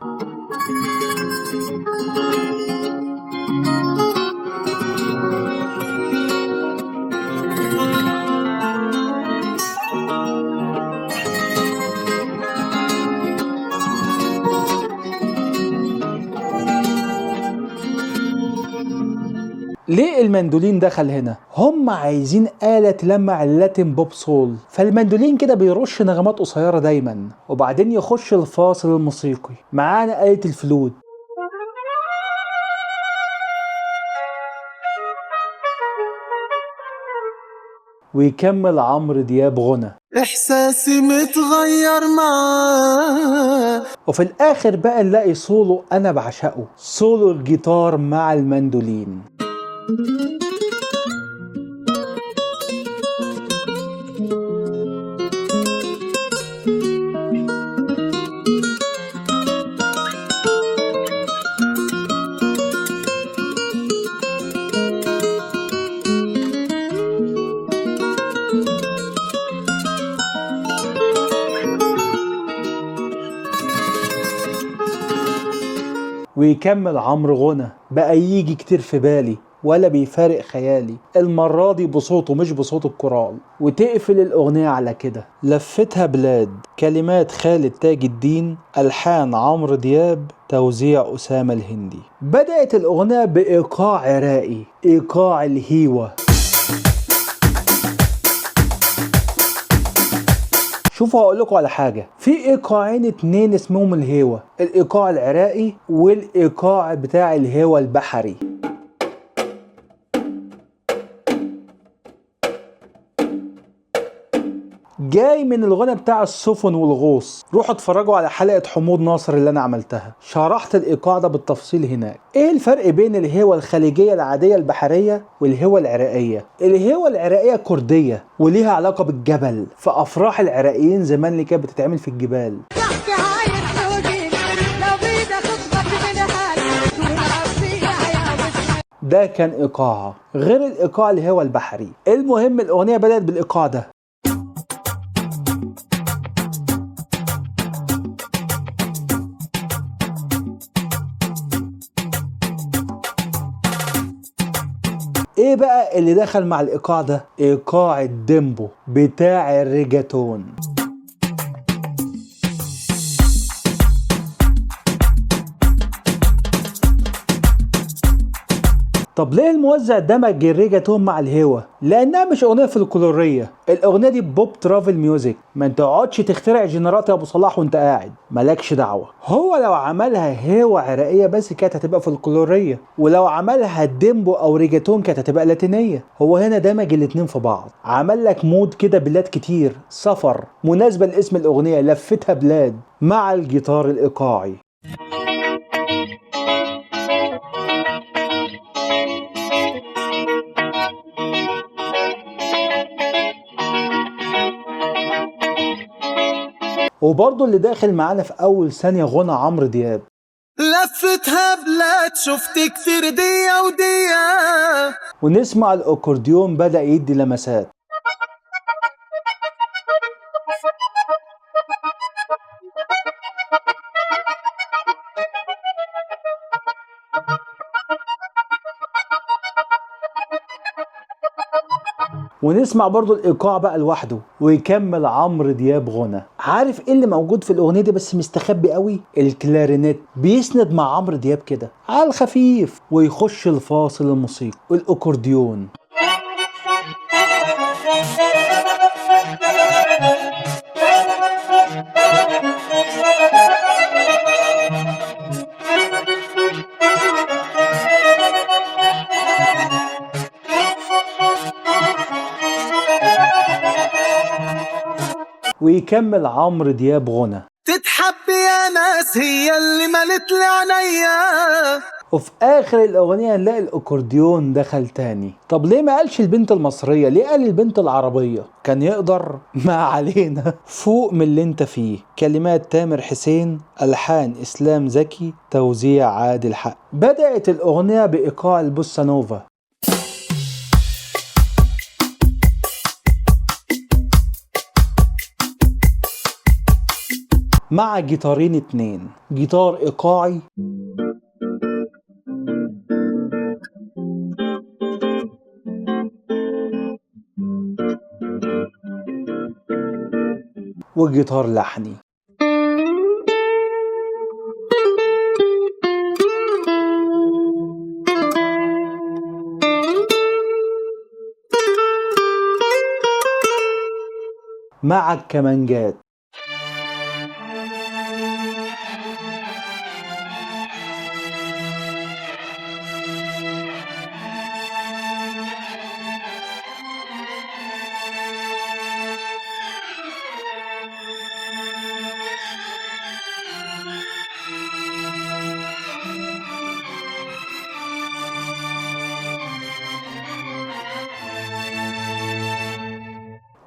ليه المندولين دخل هنا؟ هم عايزين آلة تلمع اللاتين بوب سول، فالمندولين كده بيرش نغمات قصيرة دايما، وبعدين يخش الفاصل الموسيقي معانا آلة الفلوت، ويكمل عمرو دياب غنى، إحساسي متغير معاه. وفي الآخر بقى نلاقي سولو أنا بعشقه، سولو الجيتار مع المندولين. ويكمل عمرو غنى بقى يجي كتير في بالي ولا بيفارق خيالي، المرة دي بصوته مش بصوت الكورال. وتقفل الأغنية على كده. لفتها بلاد، كلمات خالد تاج الدين، ألحان عمرو دياب، توزيع أسامة الهندي. بدأت الأغنية بإيقاع عراقي، إيقاع الهيوة. شوفوا هقول لكم على حاجه، في ايقاعين اتنين اسمهم الهيوة، الايقاع العراقي والايقاع بتاع الهيوة البحري. جاي من الغنى بتاع السفن والغوص. روحوا اتفرجوا على حلقة حمود ناصر اللي انا عملتها، شرحت الايقاع ده بالتفصيل هناك. ايه الفرق بين الهوى الخليجية العادية البحرية والهوى العراقية؟ الهوى العراقية كردية وليها علاقة بالجبل، في افراح العراقيين زمان اللي كانت بتتعمل في الجبال. ده كان ايقاعها غير الايقاع الهوى البحري. المهم الاغنية بدأت بالايقاع ده. ايه بقى اللي دخل مع الايقاع ده؟ ايقاع الديمبو بتاع الريجاتون. طب ليه الموزع دمج الريجاتون مع الهوا؟ لانها مش اغنيه فلكلوريه، الاغنيه دي بوب ترافل ميوزك. ما تقعدش تخترع جنرات يا ابو صلاح وانت قاعد، مالكش دعوه. هو لو عملها هوا عراقيه بس كانت هتبقى فلكلوريه، ولو عملها ديمبو او ريجاتون كانت هتبقى لاتينيه. هو هنا دمج الاتنين في بعض، عمل لك مود كده بلاد كتير، سفر مناسبه لاسم الاغنيه لفتها بلاد مع الجيتار الايقاعي. وبرضه اللي داخل معانا في اول ثانيه غنى عمرو دياب. لفتها بلاد شفت كتير دية ودية. ونسمع الاكورديون بدأ يدي لمسات. ونسمع برضو الايقاع بقى لوحده، ويكمل عمرو دياب غنى. عارف ايه اللي موجود في الاغنيه دي بس مستخبي قوي؟ الكلارينيت بيسند مع عمرو دياب كده على الخفيف، ويخش الفاصل الموسيقي والاكورديون. ويكمل عمرو دياب غنى. تتحب يا ناس هي اللي ملت لي عينيا. وفي اخر الاغنيه نلاقي الاكورديون دخل تاني. طب ليه ما قالش البنت المصريه؟ ليه قال البنت العربيه؟ كان يقدر. ما علينا. فوق من اللي انت فيه، كلمات تامر حسين، الحان اسلام زكي، توزيع عادل حق. بدات الاغنيه بايقاع البوسا نوفا مع جيتارين اتنين، جيتار ايقاعي وجيتار لحني. مع الكمانجات.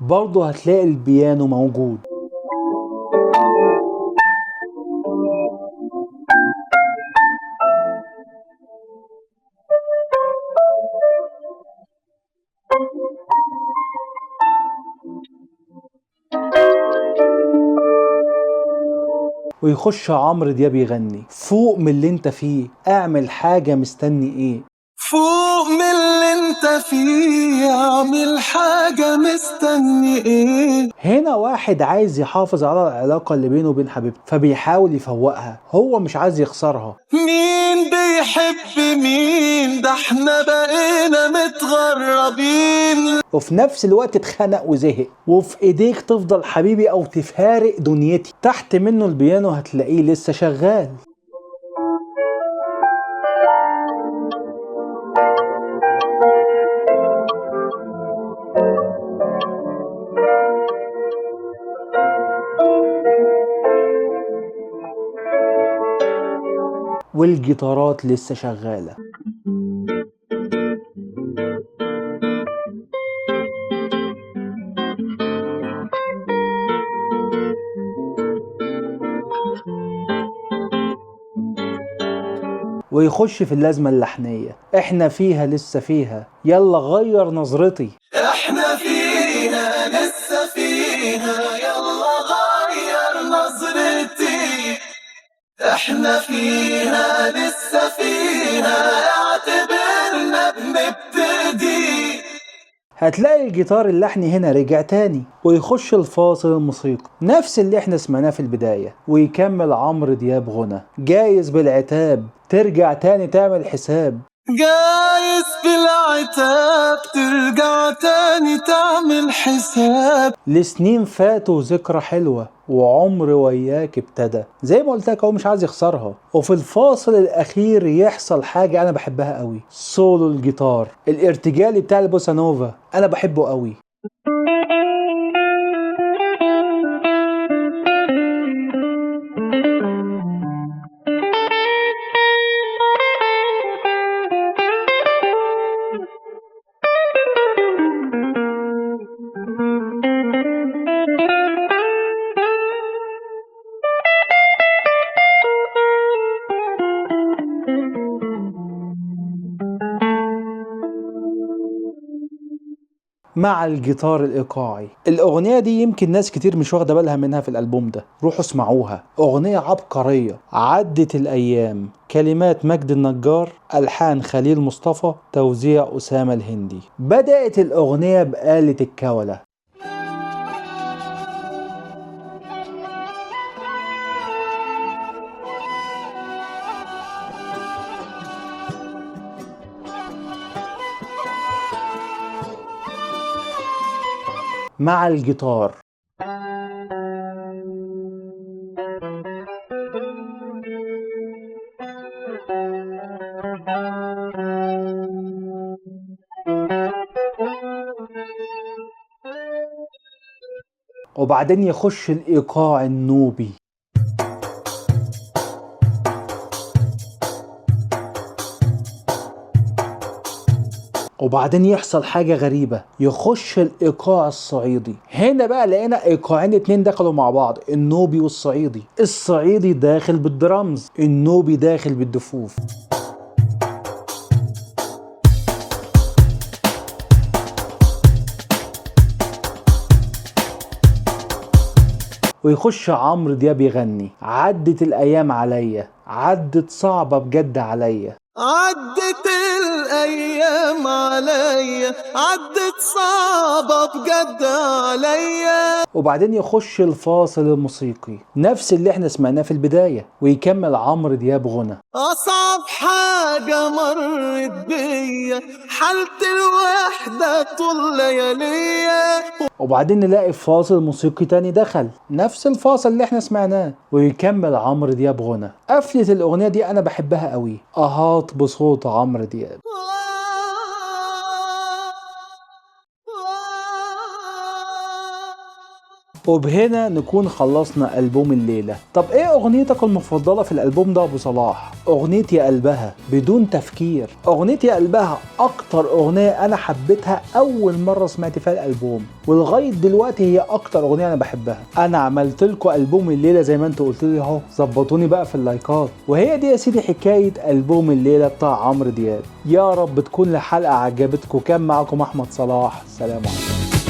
برضه هتلاقي البيانو موجود. ويخش عمرو دياب يغني فوق من اللي انت فيه، اعمل حاجة مستني ايه. فوق من اللي انت فيه، اعمل حاجة مستني ايه. هنا واحد عايز يحافظ على العلاقة اللي بينه وبين حبيبته، فبيحاول يفوقها، هو مش عايز يخسرها. مين بيحب مين، ده احنا بقينا متغربين. وفي نفس الوقت اتخنق وزهق. وفي ايديك تفضل حبيبي او تفارق دنيتي. تحت منه البيانو هتلاقيه لسه شغال. والجيتارات لسه شغالة. ويخش في اللازمة اللحنية، احنا فيها لسه فيها، يلا غير نظرتي. احنا فيها لسه فيها، يلا غير نظرتي. احنا فيها لسه فيها، اعتبرنا بنبتدي. هتلاقي الجيتار اللحني هنا رجع تاني، ويخش الفاصل الموسيقي نفس اللي احنا سمعناه في البداية، ويكمل عمرو دياب غنى جايز بالعتاب ترجع تاني تعمل حساب. جايز بالعتاب ترجع تاني تعمل حساب. لسنين فاتوا ذكرى حلوة، وعمر وياك ابتدى. زي ما قلت لك هو مش عايز يخسرها. وفي الفاصل الاخير يحصل حاجة انا بحبها قوي، سولو الجيتار الارتجالي بتاع البوسا نوفا، انا بحبه قوي. مع الجيتار الإيقاعي. الأغنية دي يمكن ناس كتير مش واخدة بالها منها في الألبوم ده، روحوا اسمعوها، أغنية عبقرية. عدت الأيام، كلمات مجد النجار، ألحان خليل مصطفى، توزيع أسامة الهندي. بدأت الأغنية بآلة الكولة. مع الجيتار. وبعدين يخش الإيقاع النوبي. وبعدين يحصل حاجة غريبة، يخش الإيقاع الصعيدي. هنا بقى لقينا إيقاعين اتنين دخلوا مع بعض، النوبي والصعيدي. الصعيدي داخل بالدرامز، النوبي داخل بالدفوف. ويخش عمرو دياب يغني عدت الأيام عليا، عدت صعبة بجد عليا. عدت الأيام عليا، عدت صعبة بجد عليا. وبعدين يخش الفاصل الموسيقي نفس اللي احنا سمعناه في البداية، ويكمل عمرو دياب غنى. أصعب حاجة مرت بيا حالة الوحدة طول لياليا. وبعدين نلاقي فاصل موسيقي تاني دخل نفس الفاصل اللي احنا سمعناه، ويكمل عمرو دياب غنى. قفلة الأغنية دي أنا بحبها قوي، أهات بصوت عمرو دياب. وبهنا نكون خلصنا ألبوم الليلة. طب ايه اغنيتك المفضلة في الألبوم ده ابو صلاح؟ اغنية يا قلبها بدون تفكير. اغنية يا قلبها اكتر اغنية انا حبيتها اول مرة سمعت فيها الألبوم، ولغاية دلوقتي هي اكتر اغنية انا بحبها. انا عملت لكم ألبوم الليلة زي ما انتوا قلت لي اهو، ظبطوني بقى في اللايكات. وهي دي يا سيدي حكاية ألبوم الليلة بتاع عمرو دياب. يا رب تكون الحلقة عجبتكم. كان معكم احمد صلاح، سلام عليكم.